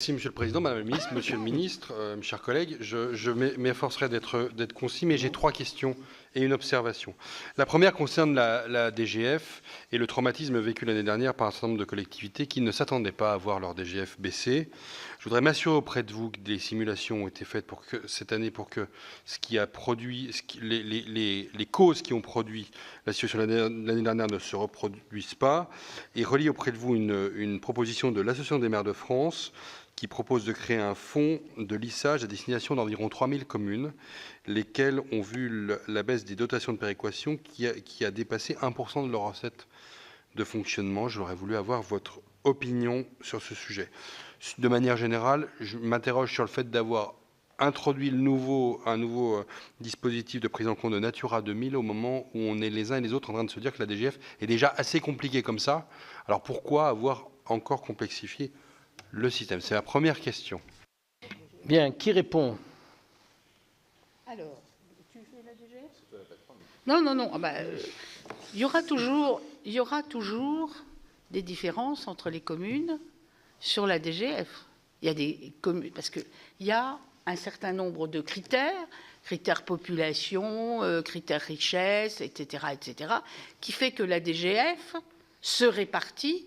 Merci Monsieur le Président, Madame la Ministre, Monsieur le Ministre, mes chers collègues. Je m'efforcerai d'être concis, mais j'ai 3 questions et une observation. La première concerne la DGF et le traumatisme vécu l'année dernière par un certain nombre de collectivités qui ne s'attendaient pas à voir leur DGF baisser. Je voudrais m'assurer auprès de vous que des simulations ont été faites cette année pour que ce qui a produit, les causes qui ont produit la situation l'année dernière ne se reproduisent pas, et relie auprès de vous une proposition de l'Association des maires de France qui propose de créer un fonds de lissage à destination d'environ 3000 communes, lesquelles ont vu la baisse des dotations de péréquation qui a dépassé 1% de leurs recettes de fonctionnement. J'aurais voulu avoir votre opinion sur ce sujet. De manière générale, je m'interroge sur le fait d'avoir introduit un nouveau dispositif de prise en compte de Natura 2000 au moment où on est les uns et les autres en train de se dire que la DGF est déjà assez compliquée comme ça. Alors pourquoi avoir encore complexifié le système? C'est la première question. Bien, qui répond? Alors, tu fais la DGF? Non. Il y aura toujours des différences entre les communes sur la DGF. Il y a des communes, parce qu'il y a un certain nombre de critères population, critères richesse, etc., qui fait que la DGF se répartit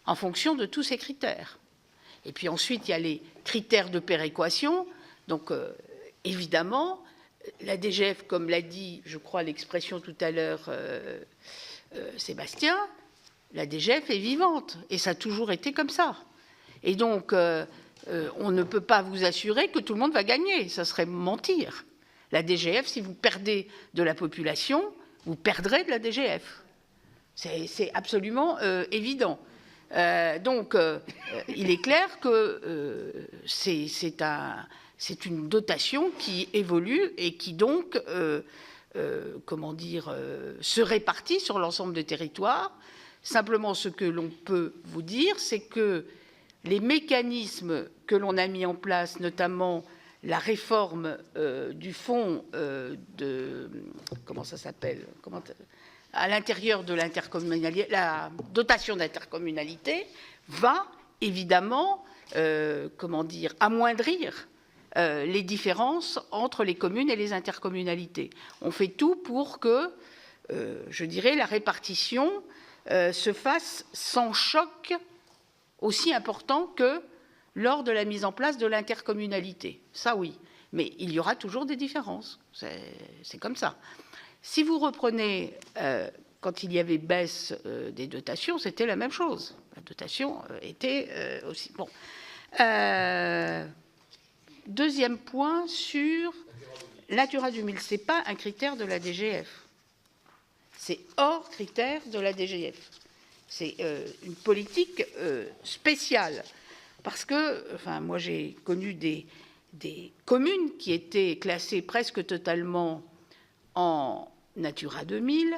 en fonction de tous ces critères. Et puis ensuite, il y a les critères de péréquation. Donc, évidemment, la DGF, comme l'a dit, je crois, l'expression tout à l'heure Sébastien, la DGF est vivante. Et ça a toujours été comme ça. Et donc, on ne peut pas vous assurer que tout le monde va gagner. Ça serait mentir. La DGF, si vous perdez de la population, vous perdrez de la DGF. C'est absolument évident. Donc, il est clair que c'est une dotation qui évolue et qui donc, se répartit sur l'ensemble des territoires. Simplement, ce que l'on peut vous dire, c'est que les mécanismes que l'on a mis en place, notamment la réforme du fonds comment ça s'appelle, à l'intérieur de l'intercommunalité, la dotation d'intercommunalité va évidemment, amoindrir les différences entre les communes et les intercommunalités. On fait tout pour que, la répartition se fasse sans choc aussi important que lors de la mise en place de l'intercommunalité. Ça, oui. Mais il y aura toujours des différences. C'est comme ça. Si vous reprenez, quand il y avait baisse des dotations, c'était la même chose. La dotation était aussi... Bon. Deuxième point sur Natura 2000. Ce n'est pas un critère de la DGF. C'est hors critère de la DGF. C'est une politique spéciale. Parce que, moi j'ai connu des communes qui étaient classées presque totalement en Natura 2000.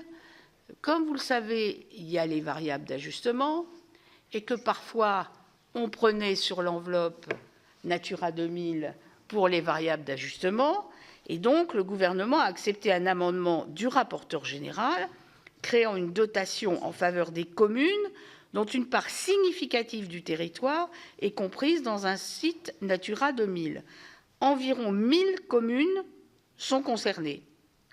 Comme vous le savez, il y a les variables d'ajustement et que parfois on prenait sur l'enveloppe Natura 2000 pour les variables d'ajustement. Et donc le gouvernement a accepté un amendement du rapporteur général créant une dotation en faveur des communes dont une part significative du territoire est comprise dans un site Natura 2000. Environ 1000 communes sont concernées.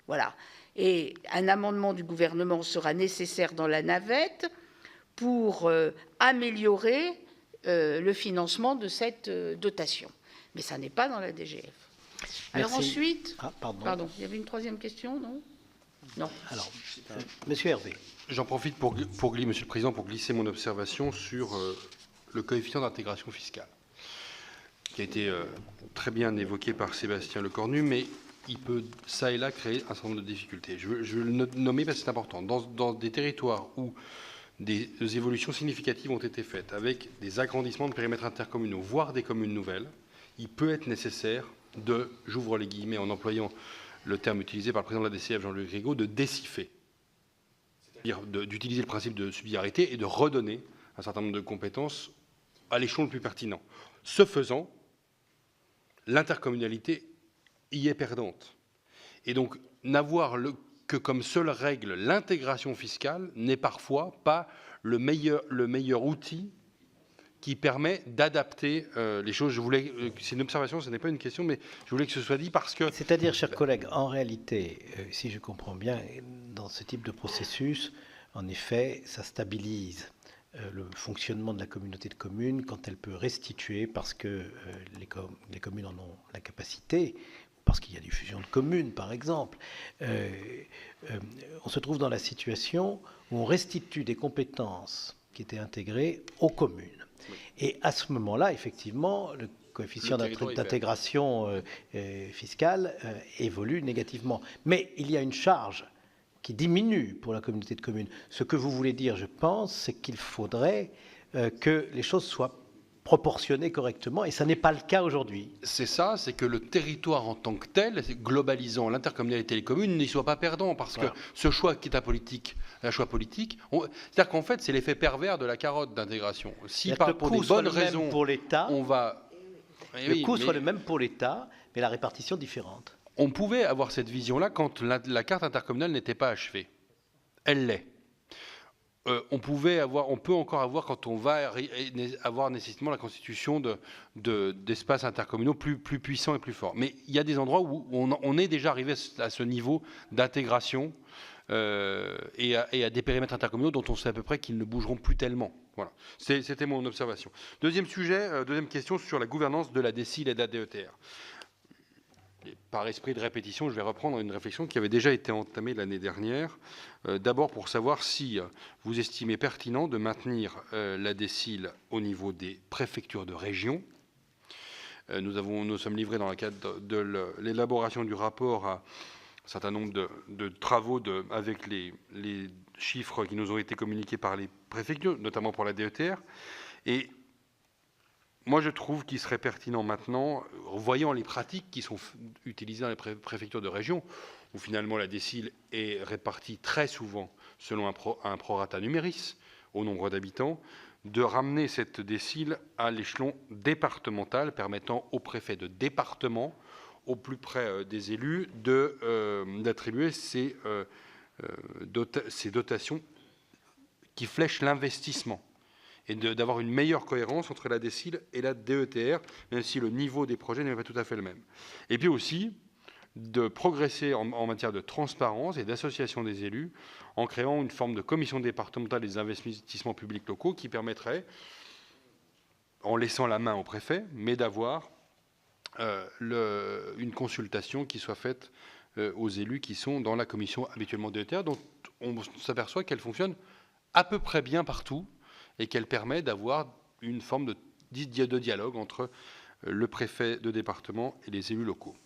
Voilà. Et un amendement du gouvernement sera nécessaire dans la navette pour améliorer le financement de cette dotation. Mais ça n'est pas dans la DGF. Alors ensuite... Pardon, il y avait une troisième question, non? Non. Alors, Monsieur Hervé. J'en profite, Monsieur le Président, pour glisser mon observation sur le coefficient d'intégration fiscale, qui a été très bien évoqué par Sébastien Lecornu, mais il peut, ça et là, créer un certain nombre de difficultés. Je veux le nommer parce que c'est important. Dans des territoires où des évolutions significatives ont été faites, avec des agrandissements de périmètres intercommunaux, voire des communes nouvelles, il peut être nécessaire de, j'ouvre les guillemets en employant le terme utilisé par le président de la DCF, Jean-Luc Rigaud, de déciffer, c'est-à-dire d'utiliser le principe de subsidiarité et de redonner un certain nombre de compétences à l'échelon le plus pertinent. Ce faisant, l'intercommunalité y est perdante. Et donc, n'avoir que comme seule règle l'intégration fiscale n'est parfois pas le meilleur outil qui permet d'adapter les choses. Je voulais, c'est une observation, ce n'est pas une question, mais je voulais que ce soit dit parce que... C'est-à-dire, chers collègues, en réalité, si je comprends bien, dans ce type de processus, en effet, ça stabilise le fonctionnement de la communauté de communes quand elle peut restituer parce que les communes en ont la capacité, parce qu'il y a des fusions de communes, par exemple. On se trouve dans la situation où on restitue des compétences qui étaient intégrées aux communes. Et à ce moment-là, effectivement, le coefficient d'intégration fiscale évolue négativement. Mais il y a une charge qui diminue pour la communauté de communes. Ce que vous voulez dire, je pense, c'est qu'il faudrait que les choses soient proportionnées correctement, et ça n'est pas le cas aujourd'hui. C'est ça, c'est que le territoire en tant que tel, globalisant l'intercommunalité et les communes, n'y soit pas perdant, parce que ce choix qui est un choix politique, c'est-à-dire qu'en fait, c'est l'effet pervers de la carotte d'intégration. Si pour des bonnes raisons, pour l'État, on va... Le coût soit le même pour l'État, mais la répartition différente. On pouvait avoir cette vision-là quand la carte intercommunale n'était pas achevée. Elle l'est. On peut encore avoir, quand on va avoir nécessairement la constitution d'espaces intercommunaux plus puissants et plus forts. Mais il y a des endroits où on est déjà arrivé à ce niveau d'intégration et à des périmètres intercommunaux dont on sait à peu près qu'ils ne bougeront plus tellement. Voilà. C'était mon observation. Deuxième sujet, deuxième question sur la gouvernance de la DSIL et de la DETR. Et par esprit de répétition, je vais reprendre une réflexion qui avait déjà été entamée l'année dernière. D'abord pour savoir si vous estimez pertinent de maintenir la DSIL au niveau des préfectures de région. Nous sommes livrés dans le cadre de l'élaboration du rapport à un certain nombre de travaux avec les chiffres qui nous ont été communiqués par les préfectures, notamment pour la DETR. Et moi, je trouve qu'il serait pertinent maintenant, voyant les pratiques qui sont utilisées dans les préfectures de région, où finalement la DSIL est répartie très souvent selon un prorata numéris au nombre d'habitants, de ramener cette DSIL à l'échelon départemental, permettant au préfet de département, au plus près des élus, d'attribuer ces dotations qui flèchent l'investissement, et d'avoir une meilleure cohérence entre la DSIL et la DETR, même si le niveau des projets n'est pas tout à fait le même. Et puis aussi, de progresser en matière de transparence et d'association des élus, en créant une forme de commission départementale des investissements publics locaux qui permettrait, en laissant la main au préfet, mais d'avoir une consultation qui soit faite aux élus qui sont dans la commission habituellement DETR, dont on s'aperçoit qu'elle fonctionne à peu près bien partout, et qu'elle permet d'avoir une forme de dialogue entre le préfet de département et les élus locaux.